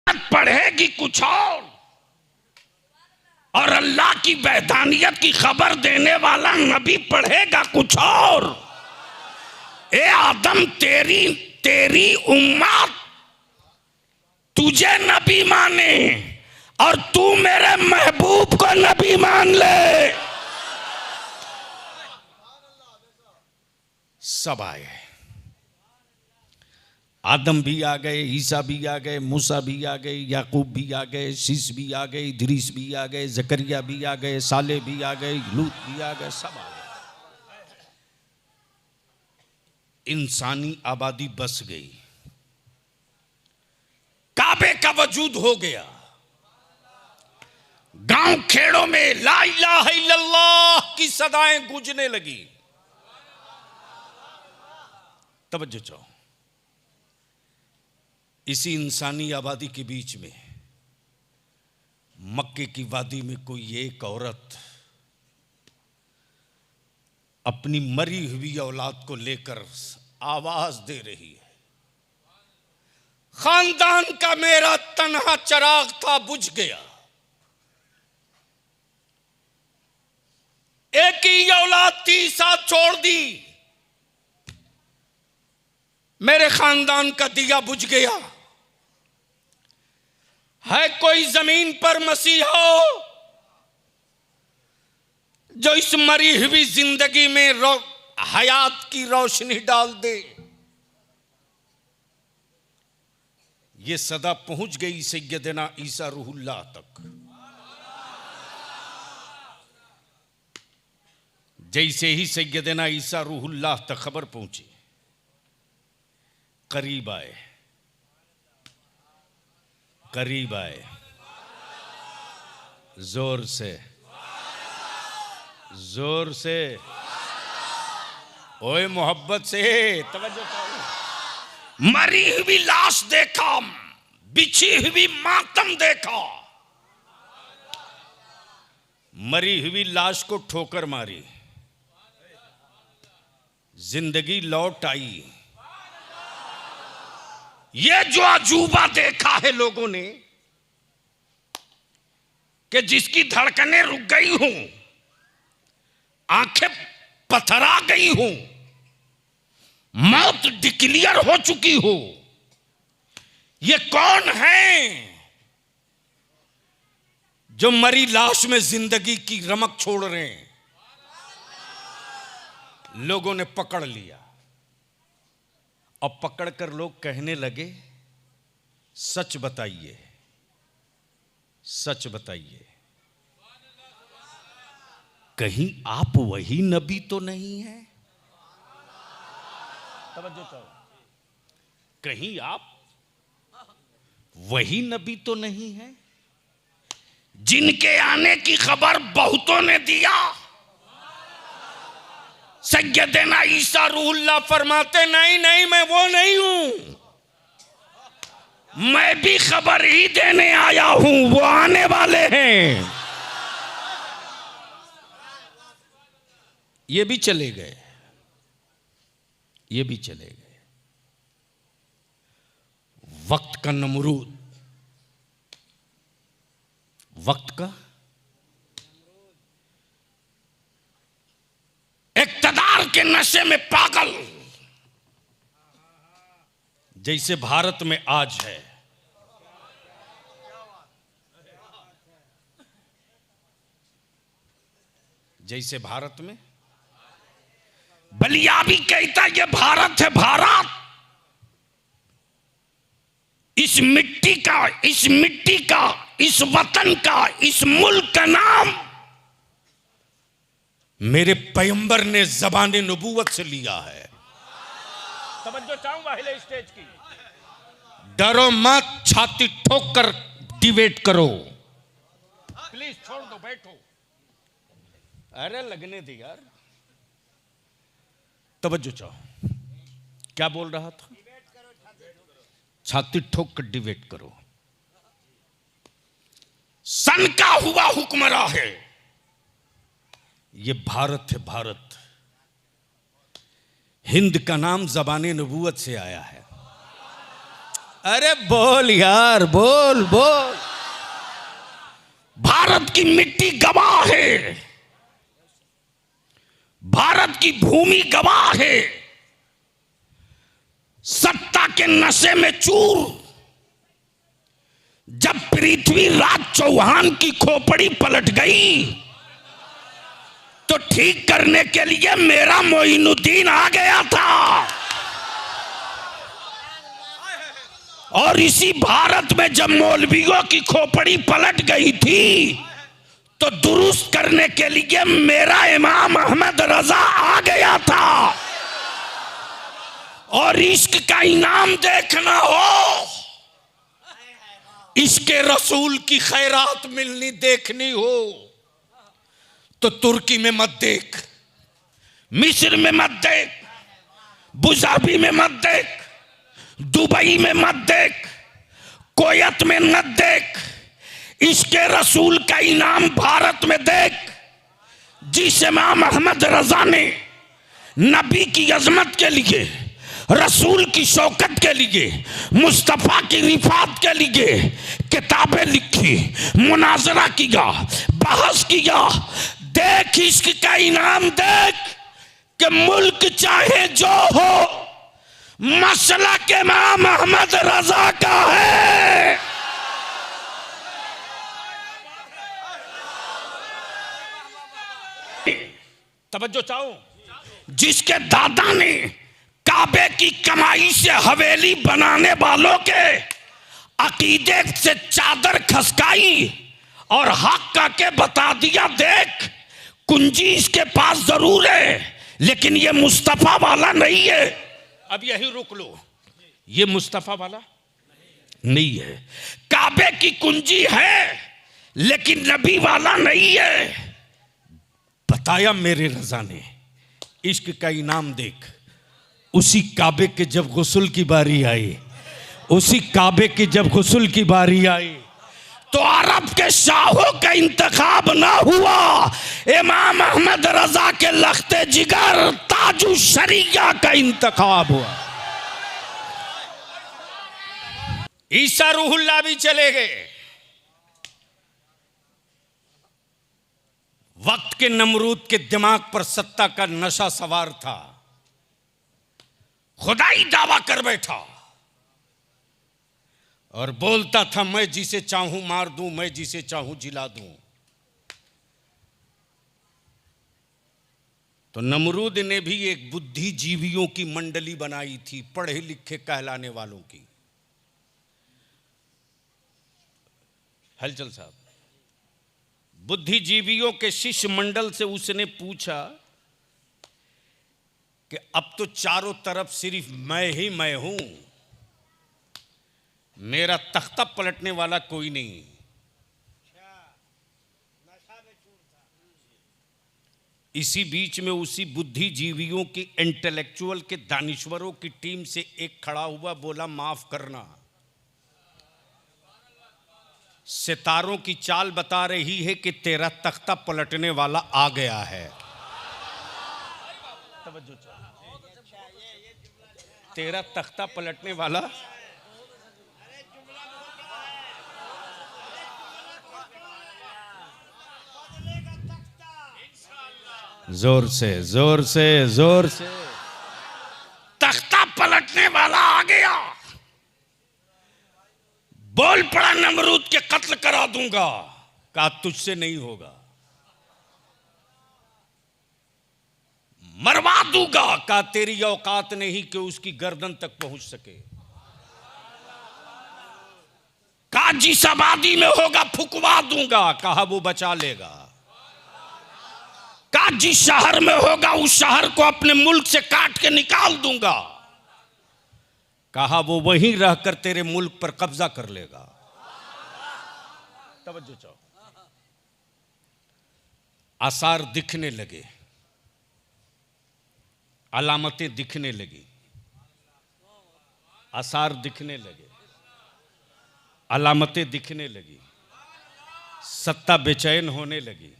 पढ़ेगी कुछ और अल्लाह की वहदानियत की खबर देने वाला नबी पढ़ेगा कुछ और। ए आदम, तेरी उम्मत तुझे नबी माने और तू मेरे महबूब को नबी मान ले। सब आए, आदम भी आ गए, ईसा भी आ गए, मूसा भी आ गए, याकूब भी आ गए, शीश भी आ गए, इदरीस भी आ गए, जकरिया भी आ गए, साले भी आ गए, लूत भी आ गए, सब आ गए। इंसानी आबादी बस गई, काबे का वजूद हो गया। गांव खेड़ों में ला इलाहा इल्लल्लाह की सदाएं गूंजने लगी। तवज्जो चाहो, इसी इंसानी आबादी के बीच में मक्के की वादी में कोई एक औरत अपनी मरी हुई औलाद को लेकर आवाज दे रही है, खानदान का मेरा तन्हा चिराग था, बुझ गया। एक ही औलाद थी, साथ छोड़ दी, मेरे खानदान का दिया बुझ गया। है कोई जमीन पर मसीहा जो इस मरी हुई जिंदगी में हयात की रोशनी डाल दे। ये सदा पहुंच गई सैयदना ईसा रूहुल्लाह तक। जैसे ही सैयदना ईसा रूहुल्लाह तक खबर पहुंची, करीब आए, करीब आए, जोर से, जोर से, ओए मोहब्बत से, तवज्जो करो। मरी हुई लाश देखा, बिछी हुई मातम देखा, मरी हुई लाश को ठोकर मारी, जिंदगी लौट आई। ये जो अजूबा देखा है लोगों ने कि जिसकी धड़कनें रुक गई हूं, आंखें पथरा गई हूं, मौत डिक्लेयर हो चुकी हो, ये कौन है जो मरी लाश में जिंदगी की रमक छोड़ रहे हैं? लोगों ने पकड़ लिया और पकड़कर लोग कहने लगे, सच बताइए, सच बताइए, कहीं आप वही नबी तो नहीं है? तवज्जो करो, कहीं आप वही नबी तो नहीं है जिनके आने की खबर बहुतों ने दिया? सैयदना ईसा रूहुल्लाह फरमाते, नहीं नहीं, मैं वो नहीं हूं, मैं भी खबर ही देने आया हूं, वो आने वाले हैं। ये भी चले गए, ये भी चले गए। वक्त का नमरूद, वक्त का इक़्तिदार के नशे में पागल, जैसे भारत में आज है। जैसे भारत में बलिया भी कहता ये भारत है, भारत, इस मिट्टी का, इस मिट्टी का, इस वतन का, इस मुल्क का नाम मेरे पैगंबर ने ज़बान नबूवत से लिया है। तवज्जो चाहूंगा हिले स्टेज की। डरो मत, छाती ठोक कर डिबेट करो, प्लीज छोड़ दो, बैठो। अरे लगने दे यार, तवज्जो चाहो, क्या बोल रहा था? छाती ठोक कर डिबेट करो। सन का हुआ हुक्मरान है, ये भारत है, भारत। हिंद का नाम ज़बान नबूवत से आया है। अरे बोल यार, बोल बोल। भारत की मिट्टी गवाह है, भारत की भूमि गवाह है। सत्ता के नशे में चूर जब पृथ्वीराज चौहान की खोपड़ी पलट गई तो ठीक करने के लिए मेरा मोइनुद्दीन आ गया था। और इसी भारत में जब मौलवियों की खोपड़ी पलट गई थी तो दुरुस्त करने के लिए मेरा इमाम अहमद रजा आ गया था। और इश्क का इनाम देखना हो, इसके रसूल की खैरात मिलनी देखनी हो तो तुर्की में मत देख, मिस्र में मत देख, बुजाबी में मत देख, दुबई में मत देख, कोयत में मत देख। इसके रसूल का इनाम भारत में देख, जिस इमाम अहमद रजा ने नबी की अजमत के लिए, रसूल की शौकत के लिए, मुस्तफा की रिफात के लिए किताबें लिखी, मुनाजरा किया, बहस किया। देख इश्क का इनाम देख कि मुल्क चाहे जो हो, मसला के इमाम अहमद रजा का है। तवज्जो चाहो। जिसके दादा ने काबे की कमाई से हवेली बनाने वालों के अकीदे से चादर खसकाई और हक का के बता दिया, देख कुंजी इसके पास जरूर है लेकिन ये मुस्तफा वाला नहीं है। अब यही रुक लो, ये मुस्तफा वाला नहीं है। काबे की कुंजी है लेकिन नबी वाला नहीं है। बताया मेरे रजा ने, इश्क का इनाम देख। उसी काबे के जब गुस्ल की बारी आई, उसी काबे की जब गुस्ल की बारी आई तो अरब के शाहों का इंतखाब ना हुआ, इमाम अहमद रजा के लख्ते जिगर ताजु शरिया का इंतखाब हुआ। ईसा रूहुल्लाह भी चले गए। वक्त के नमरूद के दिमाग पर सत्ता का नशा सवार था, खुदाई दावा कर बैठा और बोलता था मैं जिसे चाहूं मार दूं, मैं जिसे चाहूं जिला दूं। तो नमरूद ने भी एक बुद्धिजीवियों की मंडली बनाई थी, पढ़े लिखे कहलाने वालों की। हलचल साहब, बुद्धिजीवियों के शिष्य मंडल से उसने पूछा कि अब तो चारों तरफ सिर्फ मैं हूं, मेरा तख्ता पलटने वाला कोई नहीं। इसी बीच में उसी बुद्धिजीवियों की इंटेलेक्चुअल के दानिश्वरों की टीम से एक खड़ा हुआ, बोला माफ करना, सितारों की चाल बता रही है कि तेरा तख्ता पलटने वाला आ गया है। तेरा तख्ता पलटने वाला जोर से जोर से जोर से, तख्ता पलटने वाला आ गया। बोल पड़ा नमरूद के कत्ल करा दूंगा, कहा तुझसे नहीं होगा। मरवा दूंगा, कहा तेरी औकात नहीं कि उसकी गर्दन तक पहुंच सके। कहा जिस आबादी में होगा फुकवा दूंगा, कहा वो बचा लेगा। कहा जिस शहर में होगा उस शहर को अपने मुल्क से काट के निकाल दूंगा, कहा वो वहीं रहकर तेरे मुल्क पर कब्जा कर लेगा। तवज्जो चाहो। आसार दिखने लगे, अलामतें दिखने लगी, आसार दिखने लगे, अलामतें दिखने लगी, सत्ता बेचैन होने लगी,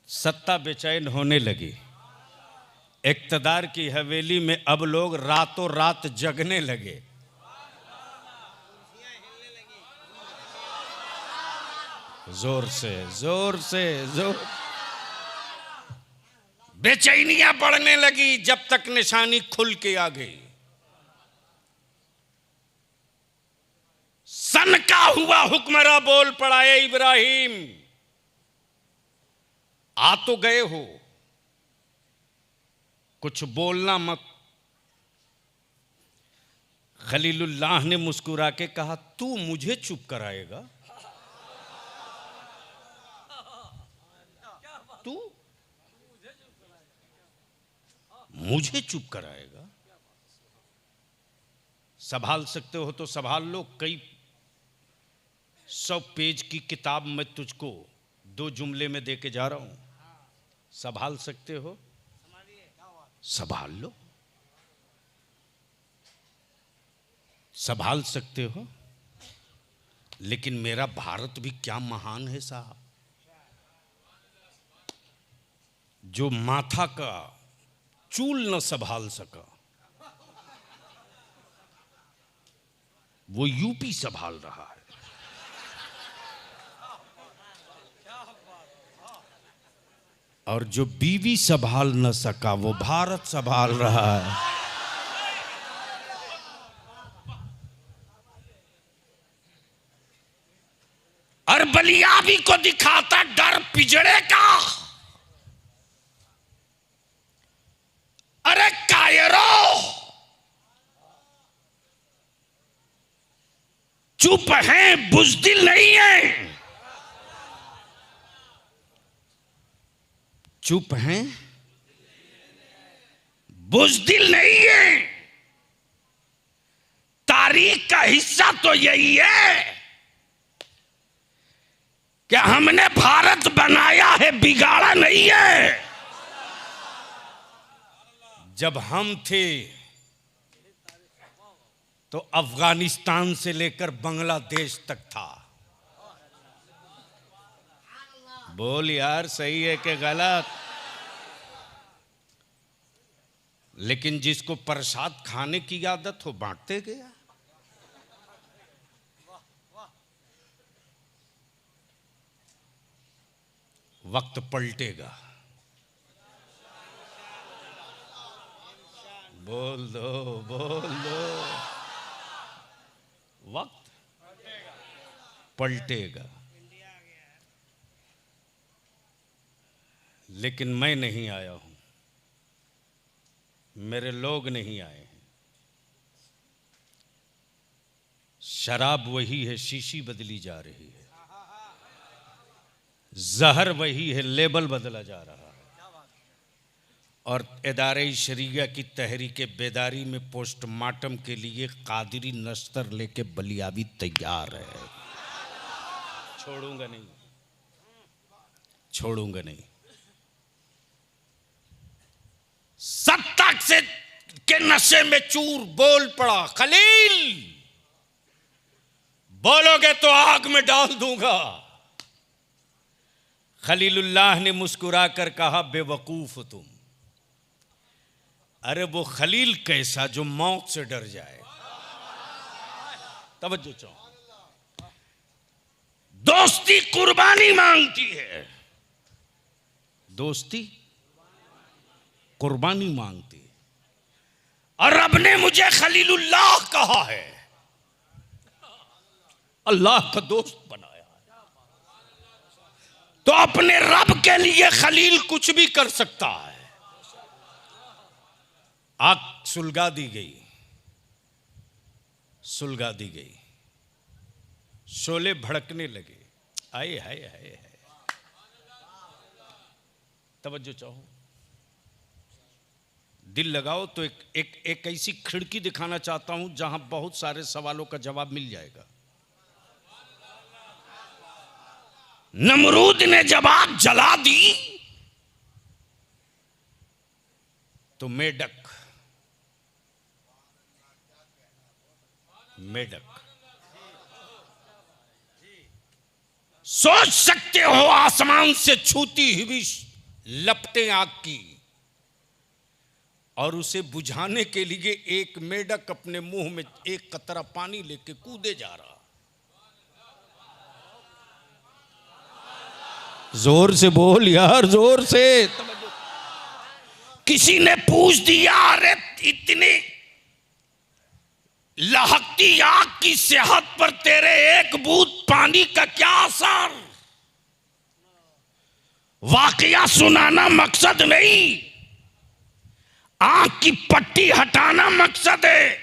सत्ता बेचैन होने लगी। इक़्तिदार की हवेली में अब लोग रातों रात जगने लगे। जोर से जोर से जोर। बेचैनियां बढ़ने लगी जब तक निशानी खुल के आ गई। सनका हुआ हुक्मरा बोल पड़ा, ए इब्राहिम आ तो गए हो, कुछ बोलना मत। खलीलुल्लाह ने मुस्कुरा के कहा, तू मुझे चुप कराएगा? तू मुझे चुप कराएगा? संभाल सकते हो तो संभाल लो। कई 100 पेज की किताब मैं तुझको 2 जुमले में दे के जा रहा हूं। संभाल सकते हो, संभाल लो। संभाल सकते हो, लेकिन मेरा भारत भी क्या महान है साहब, जो माथा का चूल न संभाल सका वो यूपी संभाल रहा है। और जो बीवी संभाल न सका वो भारत संभाल रहा है। और बलियाबी को दिखाता डर पिजड़े का। अरे कायरो, चुप हैं, बुज़दिल नहीं है। चुप हैं, बुज़दिल नहीं है। तारीख का हिस्सा तो यही है कि हमने भारत बनाया है, बिगाड़ा नहीं है। जब हम थे तो अफगानिस्तान से लेकर बांग्लादेश तक था। बोल यार, सही है कि गलत? लेकिन जिसको प्रसाद खाने की आदत हो बांटते गया। वक्त पलटेगा। बोल दो, बोल दो। वक्त पलटेगा। लेकिन मैं नहीं आया हूं, मेरे लोग नहीं आए हैं। शराब वही है, शीशी बदली जा रही है। जहर वही है, लेबल बदला जा रहा है। और इदारे शरिया की तहरीक बेदारी में पोस्टमार्टम के लिए कादरी नस्तर लेके बलियाबी तैयार है। छोड़ूंगा नहीं, छोड़ूंगा नहीं। सत्ता से के नशे में चूर बोल पड़ा, खलील बोलोगे तो आग में डाल दूंगा। खलीलुल्लाह ने मुस्कुराकर कहा, बेवकूफ हो तुम। अरे वो खलील कैसा जो मौत से डर जाए। तवज्जो चाहो। दोस्ती कुर्बानी मांगती है, दोस्ती कुर्बानी मांगती है। और रब ने मुझे खलीलुल्लाह कहा है, अल्लाह का दोस्त बनाया है। तो अपने रब के लिए खलील कुछ भी कर सकता है। आग सुलगा दी गई, सुलगा दी गई। शोले भड़कने लगे। आए हाय हाय हाय। तवज्जो चाहो, दिल लगाओ तो एक ऐसी खिड़की दिखाना चाहता हूं जहां बहुत सारे सवालों का जवाब मिल जाएगा। नमरूद ने जब आग जला दी तो मेढक सोच सकते हो आसमान से छूती हुई लपटें आग की, और उसे बुझाने के लिए एक मेढक अपने मुंह में एक कतरा पानी लेके कूदे जा रहा। जोर से बोल यार, जोर से। किसी ने पूछ दिया, अरे इतनी लहकती आग की सेहत पर तेरे एक बूंद पानी का क्या असर? वाकया सुनाना मकसद नहीं, आंख की पट्टी हटाना मकसद है।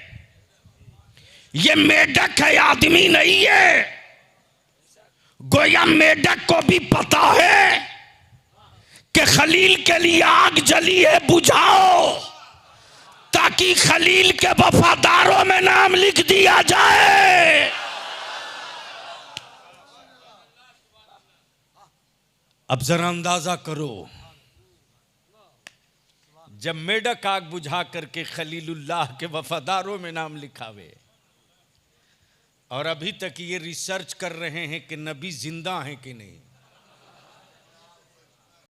ये मेढक है, आदमी नहीं है। गोया मेढक को भी पता है कि खलील के लिए आग जली है, बुझाओ ताकि खलील के वफादारों में नाम लिख दिया जाए। अब जरा अंदाजा करो, जब मेढक आग बुझा करके खलीलुल्लाह के वफादारों में नाम लिखावे, और अभी तक ये रिसर्च कर रहे हैं कि नबी जिंदा हैं कि नहीं।